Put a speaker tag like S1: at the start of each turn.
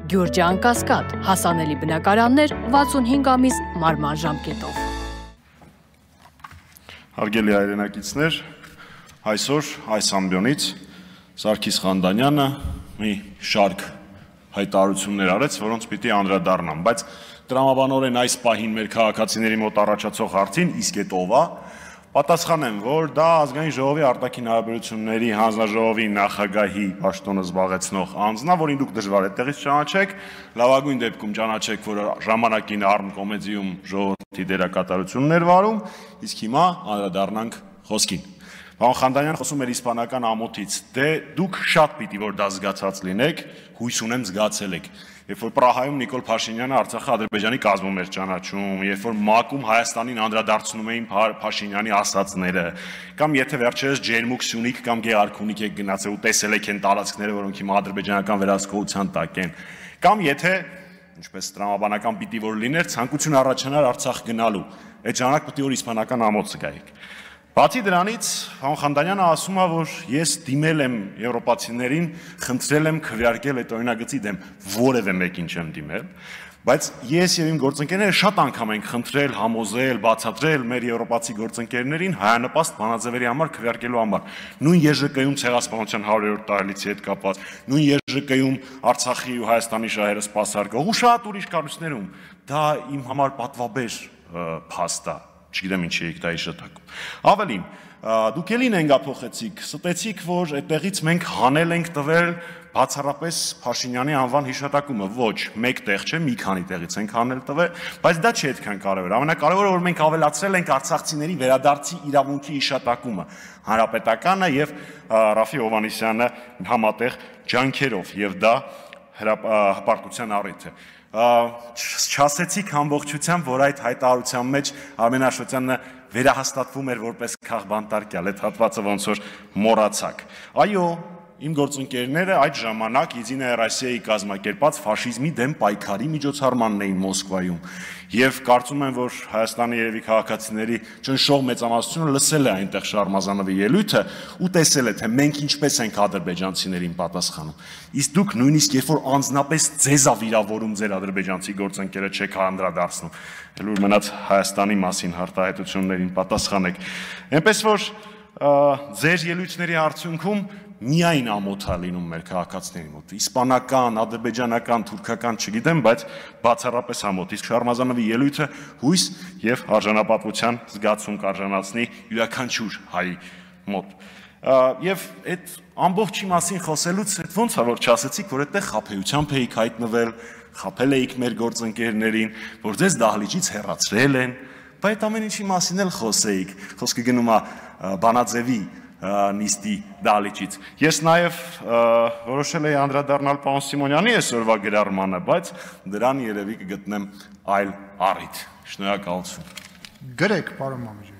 S1: Գյուրջան Կասկադ, հասանելի բնակարաններ 65 ամիս մարման ժամկետով։
S2: Հարգելի հայրենակիցներ, այսօր այս ամբիոնից Սարգիս Խանդանյանը մի շարք հայտարարություններ արեց, որոնց պիտի անդրադառնամ, բայց տրամաբանորեն այս պահին մեր քաղաքացիների մոտ առաջացող հարցին իսկ էդ ով է, պատասխանեմ, որ դա ազգային ժողովի արտաքին հարաբերությունների հանձնաժողովի նախագահի պաշտոնը զբաղեցնող անձն է, որին դուք դժվար այդտեղից ճանաչեք, լավագույն դեպքում ճանաչեք, որ ժամանակին Arm կոմեդիում ժողովրդի դերակատարություններ վարում, իսկ հիմա անդրադառնանք խոսքին։ Պարոն Խանդանյան խոսում էր իսպանական ամոթից, դե դուք շատ պիտի որ դա զգացած լինեք, հույս ունեմ զգացել եք։ Երբ որ Պրահայում Նիկոլ Փաշինյանը Արցախը Ադրբեջանի կազմում էր ճանաչում, երբ որ ՄԱԿ-ում Հայաստանին անդրադարձնում էին Փաշինյանի ասածները, կամ եթե վերջերս Ջերմուկ, Սյունիք կամ Գեղարքունիք եք գնացել ու տեսել եք այն տարածքները, որոնք հիմա ադրբեջանական վերահսկողության տակ են, կամ եթե, ինչպես տրամաբանական պիտի որ լիներ, ցանկություն առաջանար Արցախ գնալու, այդ ժամանակ պիտի որ իսպանական ամոթ զգայիք։ Բացի դրանից, պարոն Խանդանյանը ասում է, որ ես դիմել եմ եվրոպացիներին, խնդրել եմ քվեարկել այդ օրինագծի դեմ, որևէ մեկին չեմ դիմել, բայց ես եւ իմ գործընկերները շատ անգամ ենք խնդրել, համոզել, բացատրել մեր եվրոպացի գործընկերներին հայանպաստ բանաձևերի համար քվեարկելու համար։ Նույն ԵԺԿ-ում ցեղասպանության 100-րդ տարելիցի հետ կապված, նույն ԵԺԿ-ում Արցախի ու Հայաստանի շահերը սպասարկող ու շատ ուրիշ կառույցներում։ Դա իմ համար պատվաբեր փաստ է։ Չգիտեմ ինչի եք դա իշտակում։ Ավելին, դուք էլի նենգափոխեցիք, ստեցիք, որ այդտեղից մենք հանել ենք տվել բացառապես Փաշինյանի անվան հիշատակումը, ոչ, մեկ տեղ չէ, մի քանի տեղից ենք հանել տվել, բայց դա չի այդքան կարևոր։ Ամենակարևորը, որ մենք ավելացրել ենք արցախցիների վերադարձի իրավունքի հիշատակումը, հանրապետականը եւ Ռաֆի Հովհաննիսյանը համատեղ ջանքերով, եւ դա հպարտության առիթ է։ Չասեցիք ամբողջությամբ, որ այդ հայտարարության մեջ Արմեն Աշոտյանը վերահաստատվում էր որպես քաղբանտարկյալ, այդ հատվածը ոնց որ մոռացաք։ Այո, իմ գործընկերները այդ ժամանակ Եդինայա Ռոսիայի կազմակերպած ֆաշիզմի դեմ պայքարի միջոցառմանն էին Մոսկվայում, եւ կարծում եմ, որ Հայաստանի երևի քաղաքացիների ճնշող մեծամասնությունը լսել է այնտեղ Շարմազանովի ելույթը ու տեսել է, թե մենք ինչպես ենք ադրբեջանցիներին պատասխանում։ Իսկ դուք նույնիսկ երբ որ անձնապես ձեզ ա վիրավորում ձեր ադրբեջանցի գործընկերը չեք անդրադարձնում, էլ որ մնաց Հայաստանի մասին հարտահայտություններին պատասխանեք։ Այնպես որ ձեր ելույթների արդյունքում միայն ամոթ է լինում մեր քաղաքացիների մոտ, իսպանական, ադրբեջանական, թուրքական, չգիտեմ, բայց բացառապես ամոթ, իսկ Շարմազանովի ելույթը հույս եւ արժանապատվության զգացում կարժանացնի յուրաքանչյուր հայի մոտ։ Եվ այդ ամբողջի մասին խոսելուց ոնց է որ չասեցիք, որ այդտեղ խաբեությամբ էիք հայտնվել, խաբել էիք մեր գործընկերներին, որ ձեզ դահլիճից հեռացրել են, բայց այդ ամեն ինչի մասին էլ խոսեիք, խոսքը գնում է բանաձևի նիստի դահլիճից։ Ես նաև որոշել էի անդրադառնալ պարոն Սիմոնյանի այսօրվա գրառմանը, բայց դրան երևի կգտնեմ այլ առիթ։ Շնորհակալություն։
S3: Գրեք, պարոն Մամեջյան։